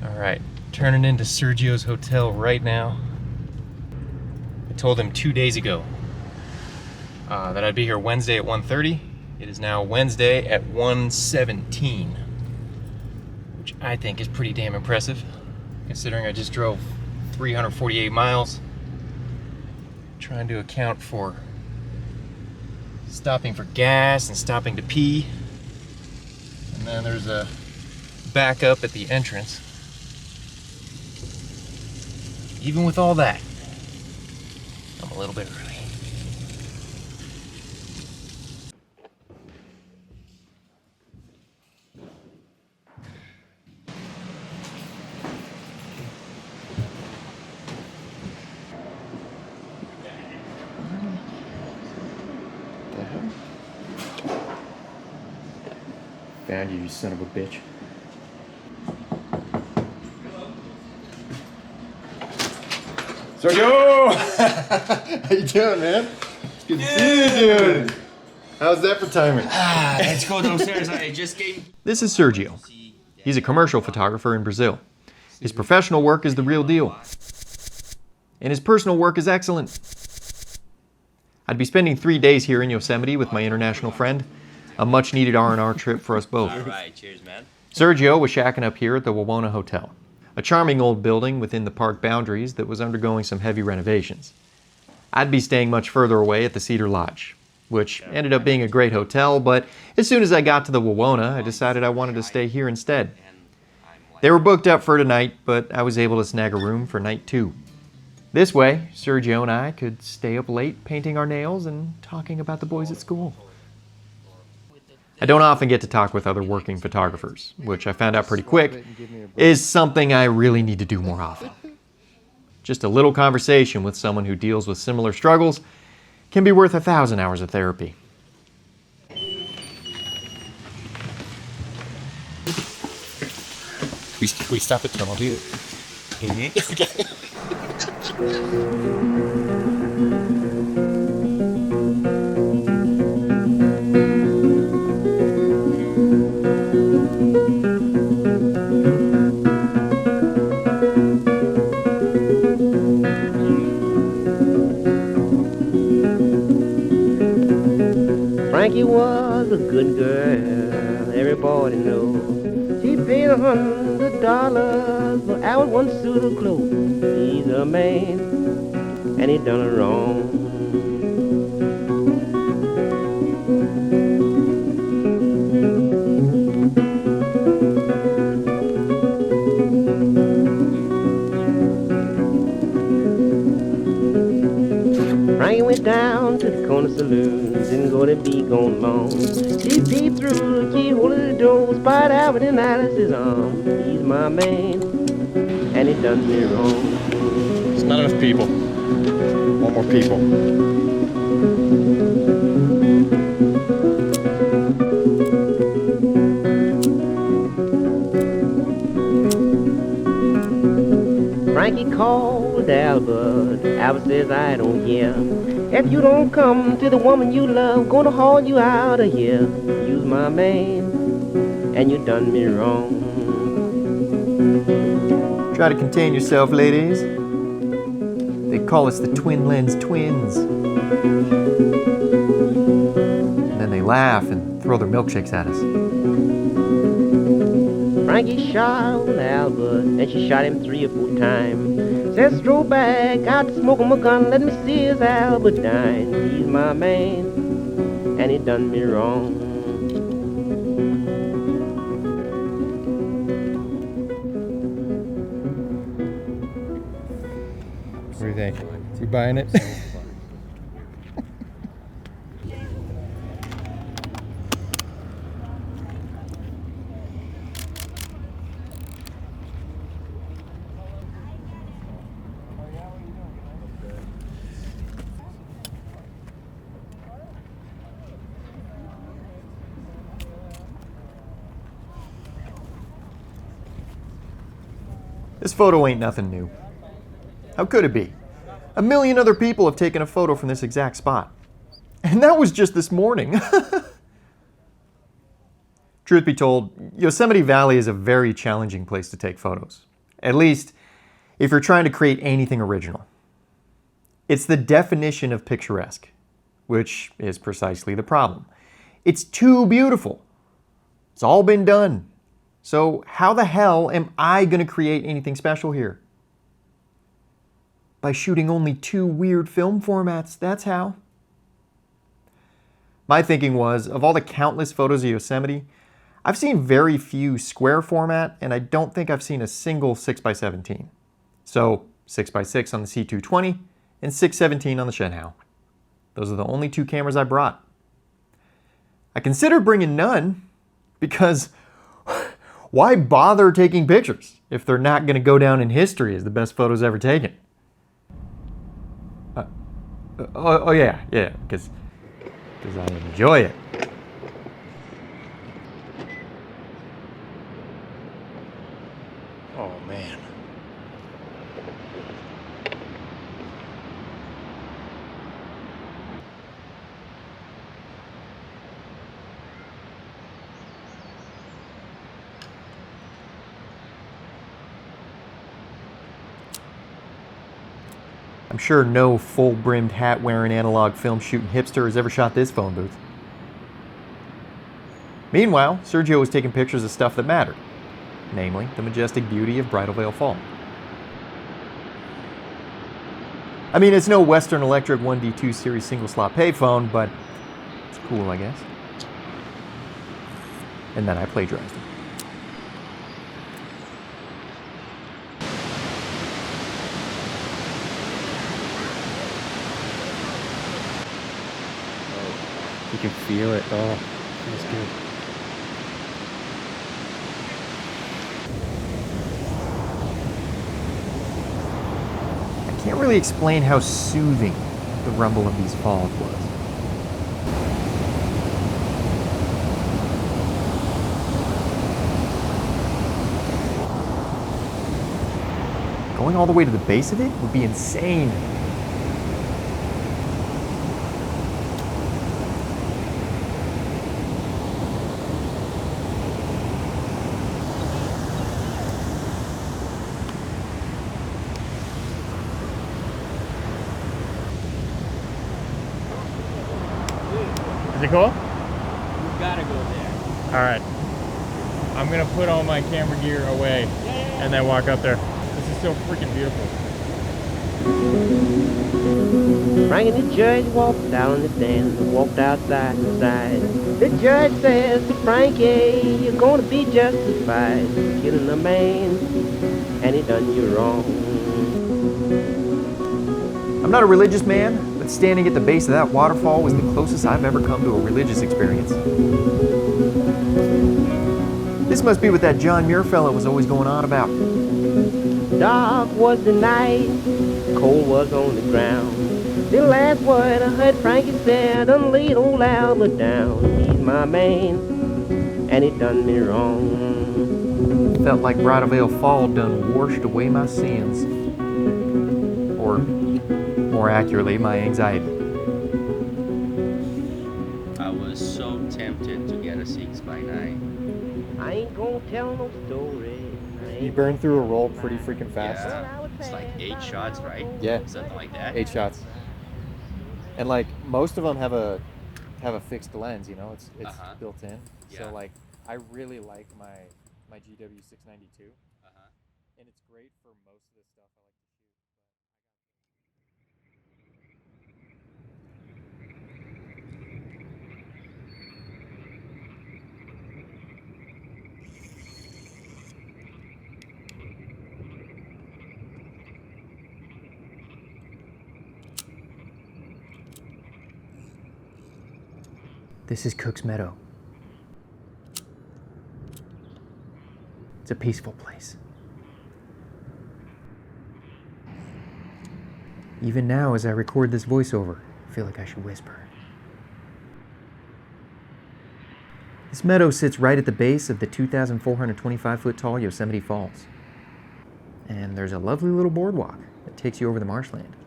Alright, turning into Sergio's hotel right now. I told him 2 days ago that I'd be here Wednesday at 1:30. It is now Wednesday at 1:17, which I think is pretty damn impressive, considering I just drove 348 miles. Trying to account for stopping for gas and stopping to pee. And then there's a backup at the entrance. Even with all that, I'm a little bit early. Found you, you son of a bitch. Sergio! How you doing, man? It's good to see you, dude. How's that for timing? Let's go downstairs. I just came. This is Sergio. He's a commercial photographer in Brazil. His professional work is the real deal. And his personal work is excellent. I'd be spending 3 days here in Yosemite with my international friend. A much-needed R&R trip for us both. All right, cheers, man. Sergio was shacking up here at the Wawona Hotel, a charming old building within the park boundaries that was undergoing some heavy renovations. I'd be staying much further away at the Cedar Lodge, which ended up being a great hotel, but as soon as I got to the Wawona, I decided I wanted to stay here instead. They were booked up for tonight, but I was able to snag a room for night 2. This way, Sergio and I could stay up late painting our nails and talking about the boys at school. I don't often get to talk with other working photographers, which I found out pretty quick is something I really need to do more often. Just a little conversation with someone who deals with similar struggles can be worth 1,000 hours of therapy. We stop at tunnel, dude. Frankie was a good girl, everybody knows. She paid $100 for our one suit of clothes. He's a man, and he done her wrong. Frankie went down to the corner saloon, didn't go to be gone long. She peeped through the keyhole of the door, spied Albert in Alice's arm. He's my man, and he done me wrong. It's not enough people. Want more people. Frankie called Albert. Albert says, I don't care. If you don't come to the woman you love, gonna haul you out of here. You's my man, and you done me wrong. Try to contain yourself, ladies. They call us the Twin Lens Twins. And then they laugh and throw their milkshakes at us. Frankie shot Albert, and she shot him 3 or 4 times. Says, throw back, out to smoke him a gun, let me see his Albert dine. He's my man, and he done me wrong. think? You buying it? This photo ain't nothing new. How could it be? A million other people have taken a photo from this exact spot. And that was just this morning. Truth be told, Yosemite Valley is a very challenging place to take photos. At least, if you're trying to create anything original. It's the definition of picturesque, which is precisely the problem. It's too beautiful. It's all been done. So how the hell am I going to create anything special here? By shooting only 2 weird film formats, that's how. My thinking was, of all the countless photos of Yosemite, I've seen very few square format, and I don't think I've seen a single 6x17. So 6x6 on the C220 and 617 on the Shen-Hao. Those are the only 2 cameras I brought. I considered bringing none because why bother taking pictures if they're not going to go down in history as the best photos ever taken? Yeah, because I enjoy it. Oh, man. I'm sure no full-brimmed hat-wearing analog film shooting hipster has ever shot this phone booth. Meanwhile, Sergio was taking pictures of stuff that mattered, namely the majestic beauty of Bridal Veil Fall. I mean, it's no Western Electric 1D2 series single-slot payphone, but it's cool, I guess. And then I plagiarized it. You can feel it. Oh, feels good. I can't really explain how soothing the rumble of these falls was. Going all the way to the base of it would be insane. Is it cool? You gotta go there. All right. I'm gonna put all my camera gear away and then walk up there. This is so freaking beautiful. Frankie the judge walked down the stand and walked outside the side. The judge says to Frankie, you're gonna be justified for killing a man, and he done you wrong. I'm not a religious man, but standing at the base of that waterfall was the closest I've ever come to a religious experience. This must be what that John Muir fella was always going on about. Dark was the night, cold was on the ground. The last word I heard Frankie said, done laid old Albert down. He's my man, and he done me wrong. Felt like Bridal Veil Fall done washed away my sins. Or, more accurately, my anxiety. I was so tempted to get a 6x9. I ain't gonna tell no story. You burn through a roll pretty freaking fast. Yeah, it's like 8 shots, right? Yeah. Something like that. 8 shots. And like most of them have a fixed lens, you know, it's built in. Yeah. So like I really like my GW 692. And it's great for most of the stuff I like to shoot. This is Cook's Meadow. It's a peaceful place. Even now, as I record this voiceover, I feel like I should whisper. This meadow sits right at the base of the 2,425-foot tall Yosemite Falls. And there's a lovely little boardwalk that takes you over the marshland.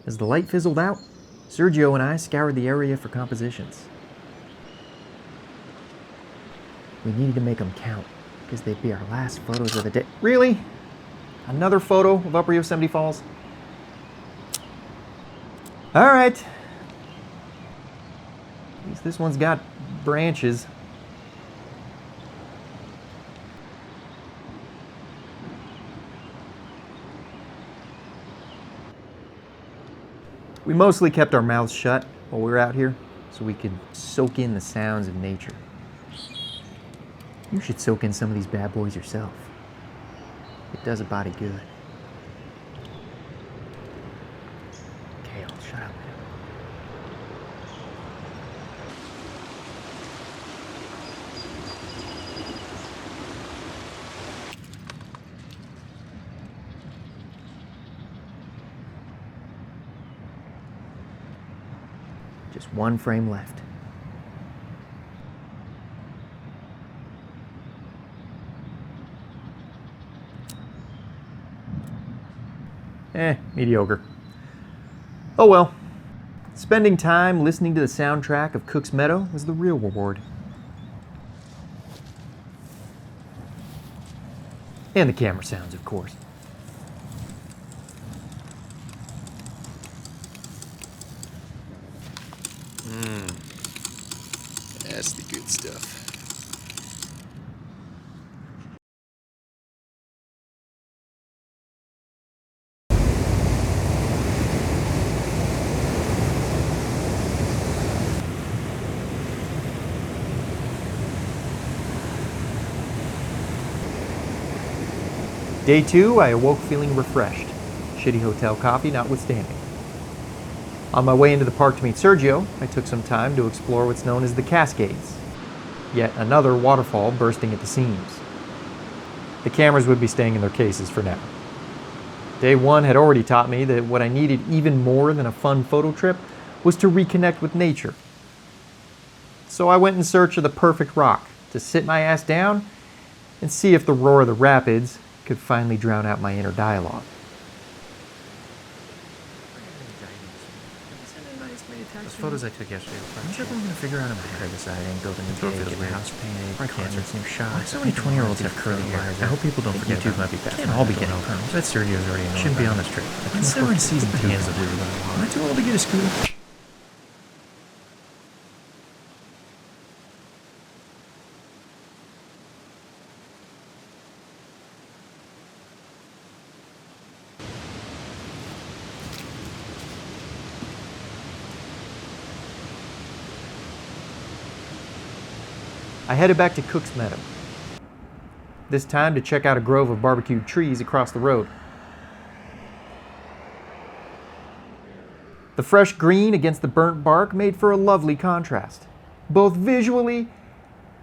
As the light fizzled out, Sergio and I scoured the area for compositions. We needed to make them count, because they'd be our last photos of the day. Really? Another photo of Upper Yosemite Falls? All right. At least this one's got branches. We mostly kept our mouths shut while we were out here, so we could soak in the sounds of nature. You should soak in some of these bad boys yourself. It does a body good. Kale, shut up. Just one frame left. Mediocre. Oh well. Spending time listening to the soundtrack of Cook's Meadow was the real reward. And the camera sounds, of course. That's the good stuff. Day 2, I awoke feeling refreshed, shitty hotel coffee notwithstanding. On my way into the park to meet Sergio, I took some time to explore what's known as the Cascades, yet another waterfall bursting at the seams. The cameras would be staying in their cases for now. Day 1 had already taught me that what I needed even more than a fun photo trip was to reconnect with nature. So I went in search of the perfect rock to sit my ass down and see if the roar of the rapids could finally drown out my inner dialogue. Those photos I took yesterday were fun. When's everyone gonna figure out I'm a herbicide and build a new Don't gig, feel get a weird. house painted, My concerts, new shots? Why so many 20-year-olds have curly hair? I hope people don't forget YouTube about might be bad. Can't all be getting perms. That Sergio's already annoyed. Shouldn't be on this trip. It's never in season 2. Am I too old to get a scooter? I headed back to Cook's Meadow, this time to check out a grove of barbecued trees across the road. The fresh green against the burnt bark made for a lovely contrast, both visually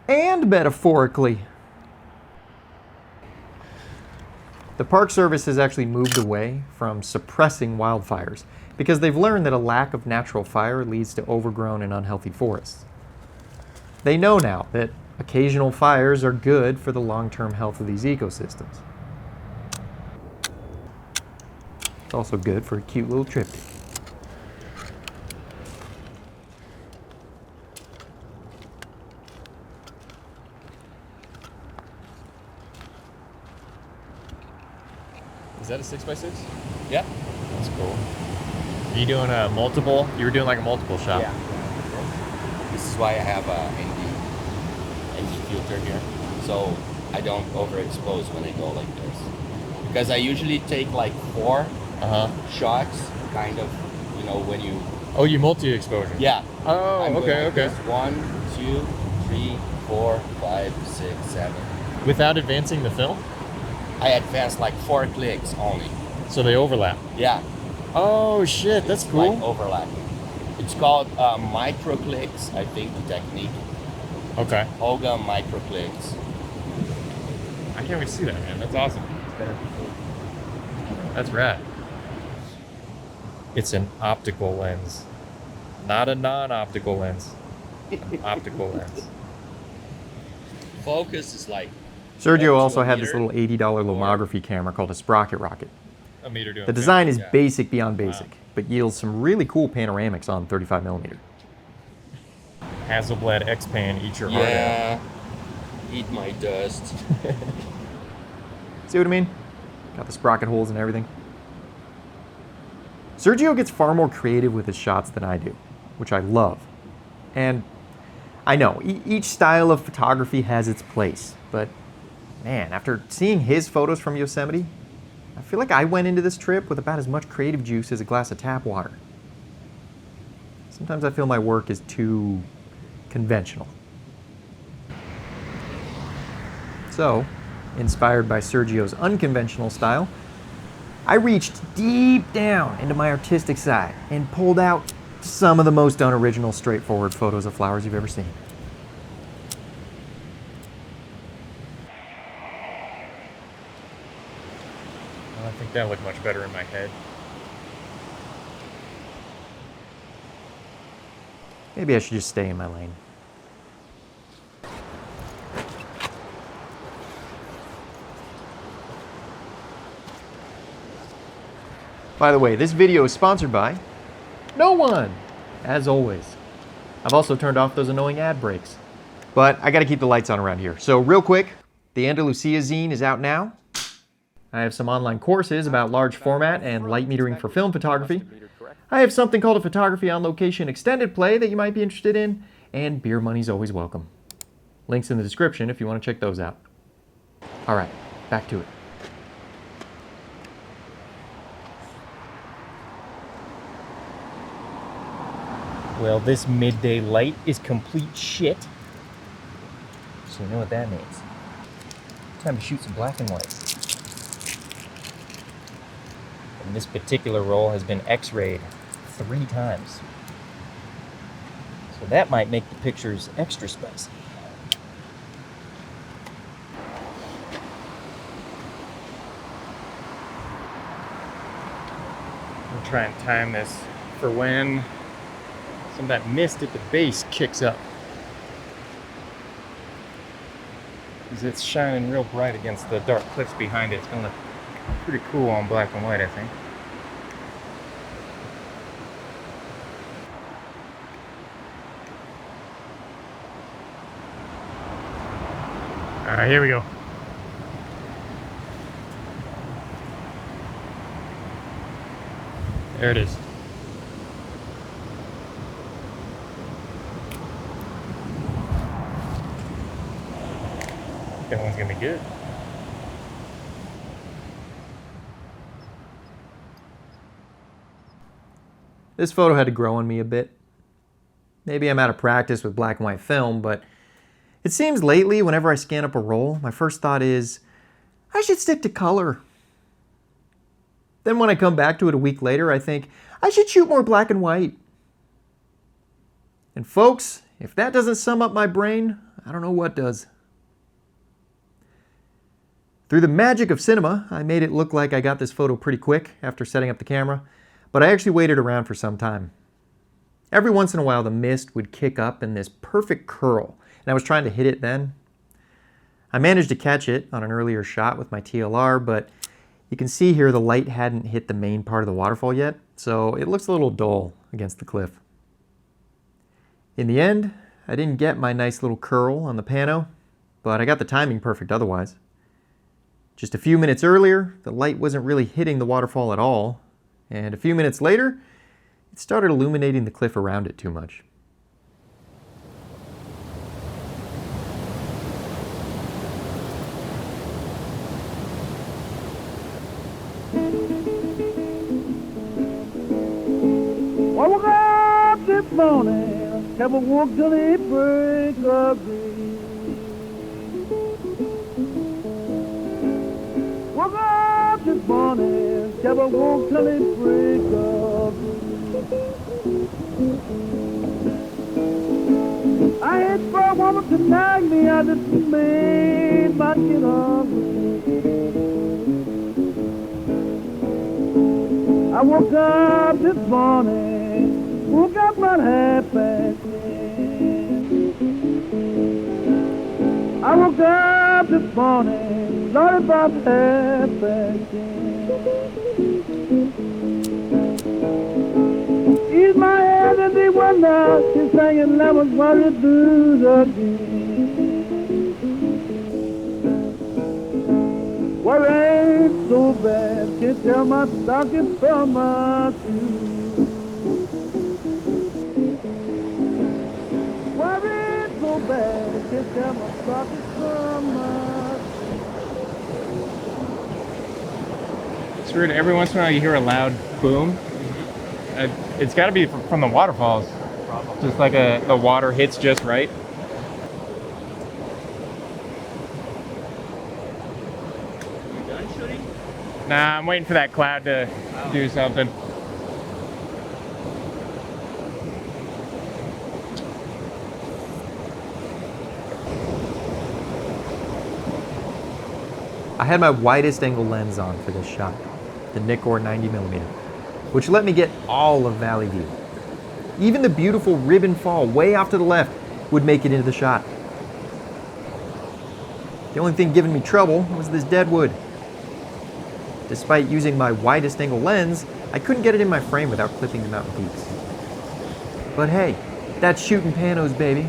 and metaphorically. The Park Service has actually moved away from suppressing wildfires because they've learned that a lack of natural fire leads to overgrown and unhealthy forests. They know now that occasional fires are good for the long-term health of these ecosystems. It's also good for a cute little triptych. Is that a 6x6? Yeah. That's cool. Are you doing a multiple? You were doing like a multiple shot. Yeah. This is why I have a ND filter here, so I don't overexpose when I go like this. Because I usually take like 4 shots, kind of, you know, when you. Oh, you multi-exposure. Yeah. Oh, I'm okay, going like okay. this. 1, 2, 3, 4, 5, 6, 7. Without advancing the film? I advanced like 4 clicks only. So they overlap. Yeah. Oh shit, that's It's cool. like overlap. It's called micro clicks, I think, the technique. Okay. Hoga micro clicks. I can't wait to see that, man. That's awesome. That's rad. It's an optical lens, not a non-optical lens. An optical lens. Focus is like Sergio up to also a had this meter. little $80 lomography camera called a Sprocket Rocket. A meter doing The design is yeah. basic beyond basic, but yields some really cool panoramics on 35mm. Hasselblad X-Pan, eat your heart out. Yeah. Eat my dust. See what I mean? Got the sprocket holes and everything. Sergio gets far more creative with his shots than I do, which I love. And I know, each style of photography has its place, but man, after seeing his photos from Yosemite, I feel like I went into this trip with about as much creative juice as a glass of tap water. Sometimes I feel my work is too conventional. So, inspired by Sergio's unconventional style, I reached deep down into my artistic side and pulled out some of the most unoriginal, straightforward photos of flowers you've ever seen. Well, I think that looked much better in my head. Maybe I should just stay in my lane. By the way, this video is sponsored by no one, as always. I've also turned off those annoying ad breaks. But I gotta keep the lights on around here. So real quick, the Andalusia zine is out now. I have some online courses about large format and light metering for film photography. I have something called a photography on location extended play that you might be interested in, and beer money's always welcome. Links in the description if you want to check those out. All right, back to it. Well, this midday light is complete shit. So you know what that means. Time to shoot some black and whites. And this particular roll has been x-rayed 3 times. So that might make the pictures extra spicy. We'll try and time this for when some of that mist at the base kicks up. Because it's shining real bright against the dark cliffs behind it. It's going to look pretty cool on black and white, I think. Alright, here we go. There it is. That one's gonna be good. This photo had to grow on me a bit. Maybe I'm out of practice with black and white film, but it seems lately whenever I scan up a roll, my first thought is, I should stick to color. Then when I come back to it a week later, I think, I should shoot more black and white. And folks, if that doesn't sum up my brain, I don't know what does. Through the magic of cinema, I made it look like I got this photo pretty quick after setting up the camera, but I actually waited around for some time. Every once in a while, the mist would kick up in this perfect curl, and I was trying to hit it then. I managed to catch it on an earlier shot with my TLR, but you can see here the light hadn't hit the main part of the waterfall yet, so it looks a little dull against the cliff. In the end, I didn't get my nice little curl on the pano, but I got the timing perfect otherwise. Just a few minutes earlier, the light wasn't really hitting the waterfall at all, and a few minutes later, it started illuminating the cliff around it too much. I woke up this morning Kept a walk till the break of day. Woke up this morning, kept a walk till the break of day. I ain't for a woman to nag me, I just made my kid away. I woke up this morning, woke up about 10:30. I woke up this morning, Lord, about 10:30. Ease my head and the wonder, she's singing lemons while it blues again. Well, ain't so bad, can't tell my stocking from my shoes. Well, ain't so bad, can't tell my stocking from my shoes. It's weird. Every once in a while you hear a loud boom. It's got to be from the waterfalls. Just like the water hits just right. You done shooting? Nah, I'm waiting for that cloud to do something. I had my widest angle lens on for this shot, the Nikkor 90mm, which let me get all of Valley View. Even the beautiful ribbon fall way off to the left would make it into the shot. The only thing giving me trouble was this dead wood. Despite using my widest angle lens, I couldn't get it in my frame without clipping the mountain peaks. But hey, that's shooting panos, baby.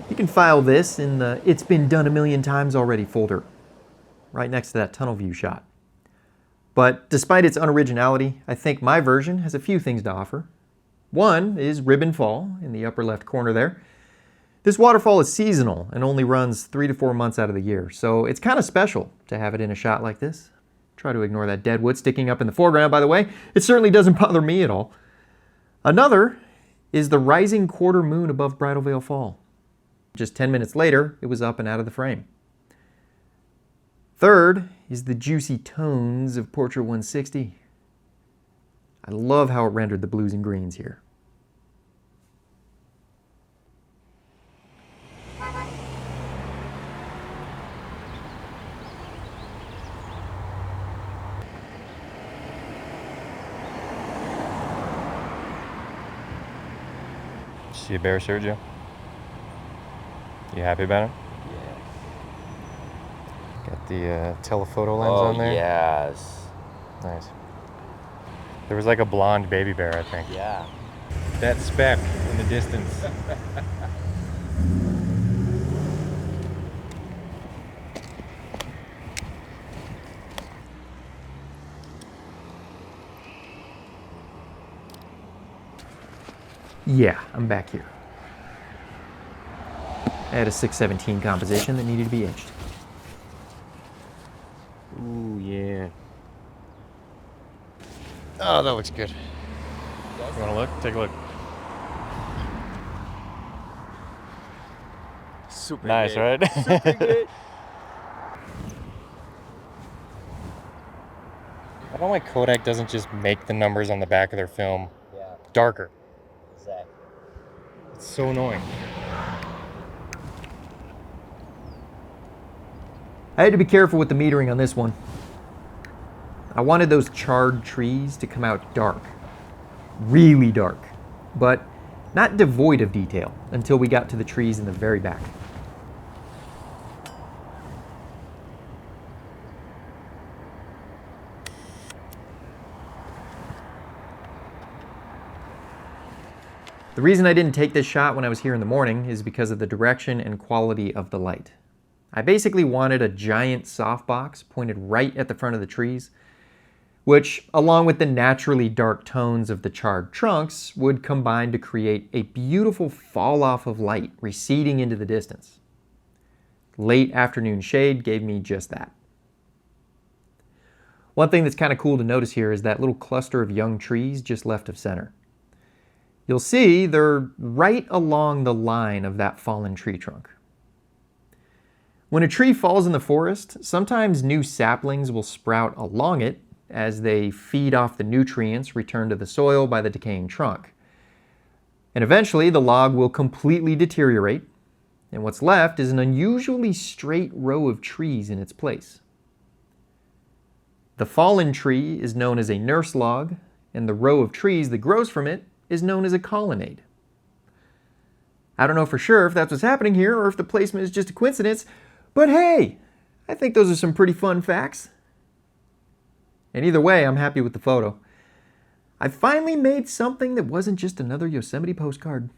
You can file this in the "It's been done a million times already" folder, right next to that tunnel view shot. But despite its unoriginality, I think my version has a few things to offer. One is ribbon fall in the upper left corner there. This waterfall is seasonal and only runs 3 to 4 months out of the year, so it's kind of special to have it in a shot like this. Try to ignore that dead wood sticking up in the foreground, by the way. It certainly doesn't bother me at all. Another is the rising quarter moon above Bridal Veil Fall. Just 10 minutes later, it was up and out of the frame. Third is the juicy tones of Portrait 160. I love how it rendered the blues and greens here. See a bear, Sergio? You happy about it? Yeah. Got the telephoto lens on there? Yes. Nice. There was like a blonde baby bear, I think. Yeah. That speck in the distance. Yeah, I'm back here. I had a 617 composition that needed to be etched. Ooh, yeah. Oh, that looks good. You want to look? Take a look. Super Nice, good. right? Super good. I don't know why Kodak doesn't just make the numbers on the back of their film Yeah, darker. exactly. It's so annoying. I had to be careful with the metering on this one. I wanted those charred trees to come out dark. Really dark. But not devoid of detail until we got to the trees in the very back. The reason I didn't take this shot when I was here in the morning is because of the direction and quality of the light. I basically wanted a giant softbox pointed right at the front of the trees, which, along with the naturally dark tones of the charred trunks, would combine to create a beautiful fall-off of light receding into the distance. Late afternoon shade gave me just that. One thing that's kind of cool to notice here is that little cluster of young trees just left of center. You'll see they're right along the line of that fallen tree trunk. When a tree falls in the forest, sometimes new saplings will sprout along it as they feed off the nutrients returned to the soil by the decaying trunk. And eventually the log will completely deteriorate, and what's left is an unusually straight row of trees in its place. The fallen tree is known as a nurse log, and the row of trees that grows from it is known as a colonnade. I don't know for sure if that's what's happening here or if the placement is just a coincidence, but hey, I think those are some pretty fun facts. And either way, I'm happy with the photo. I finally made something that wasn't just another Yosemite postcard.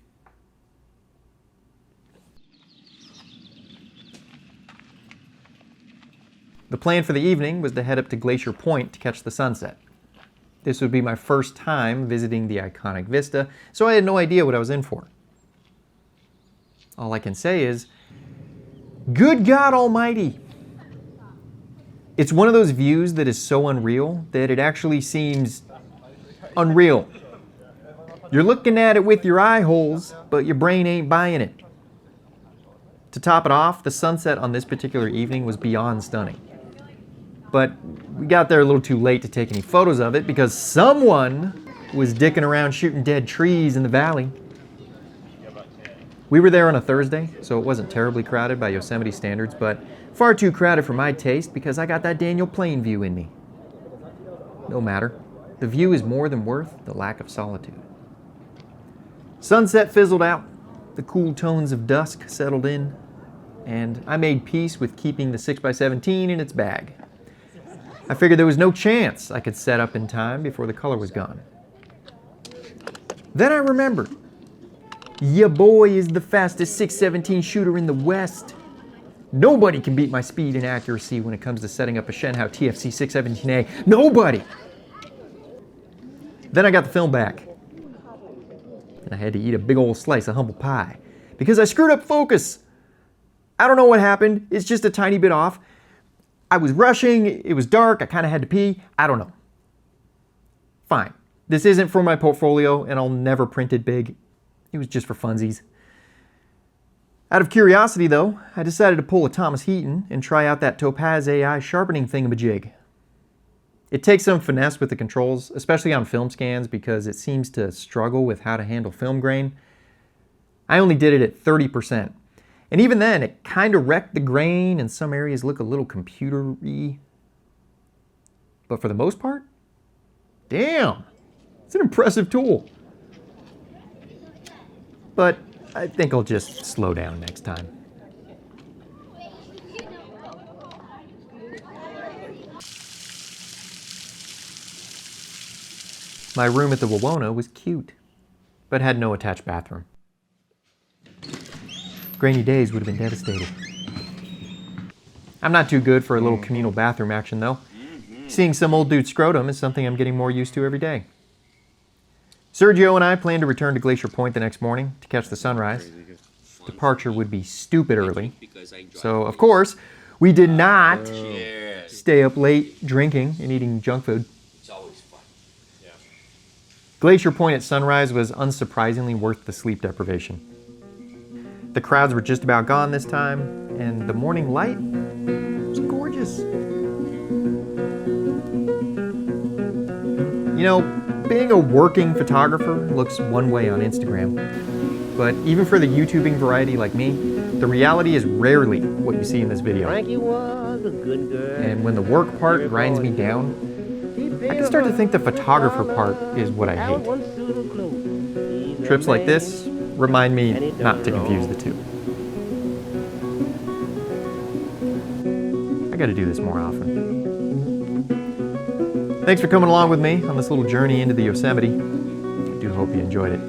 The plan for the evening was to head up to Glacier Point to catch the sunset. This would be my first time visiting the iconic vista, so I had no idea what I was in for. All I can say is, good God Almighty! It's one of those views that is so unreal that it actually seems unreal. You're looking at it with your eye holes, but your brain ain't buying it. To top it off, the sunset on this particular evening was beyond stunning. But we got there a little too late to take any photos of it because someone was dicking around shooting dead trees in the valley. We were there on a Thursday, so it wasn't terribly crowded by Yosemite standards, but far too crowded for my taste because I got that Daniel Plain view in me. No matter, the view is more than worth the lack of solitude. Sunset fizzled out, the cool tones of dusk settled in, and I made peace with keeping the 6x17 in its bag. I figured there was no chance I could set up in time before the color was gone. Then I remembered, ya boy is the fastest 6.17 shooter in the West. Nobody can beat my speed and accuracy when it comes to setting up a Shen-Hao TFC 617A. Nobody! Then I got the film back. And I had to eat a big old slice of humble pie because I screwed up focus. I don't know what happened. It's just a tiny bit off. I was rushing, it was dark, I kind of had to pee, I don't know. Fine. This isn't for my portfolio and I'll never print it big. It was just for funsies. Out of curiosity though, I decided to pull a Thomas Heaton and try out that Topaz AI sharpening thingamajig. It takes some finesse with the controls, especially on film scans because it seems to struggle with how to handle film grain. I only did it at 30%. And even then, it kind of wrecked the grain and some areas look a little computer-y. But for the most part, damn, it's an impressive tool. But I think I'll just slow down next time. My room at the Wawona was cute, but had no attached bathroom. Rainy days would have been devastating. I'm not too good for a little communal bathroom action though. Seeing some old dude's scrotum is something I'm getting more used to every day. Sergio and I plan to return to Glacier Point the next morning to catch the sunrise. Departure would be stupid early. So, of course, we did not stay up late drinking and eating junk food. It's always fun. Yeah. Glacier Point at sunrise was unsurprisingly worth the sleep deprivation. The crowds were just about gone this time, and the morning light was gorgeous. You know, being a working photographer looks one way on Instagram, but even for the YouTubing variety like me, the reality is rarely what you see in this video. Frankie was a good girl. And when the work part grinds me down, I can start to think the photographer part is what I hate. Trips like this remind me not to confuse the two. I gotta do this more often. Thanks for coming along with me on this little journey into the Yosemite. I do hope you enjoyed it.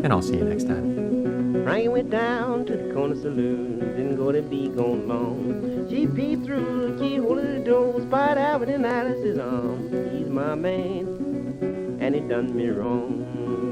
And I'll see you next time. Frankie went down to the corner saloon, didn't go to be gone long. She peeped through the keyhole of the door, spied Albert in Alice's arms. He's my man, and he done me wrong.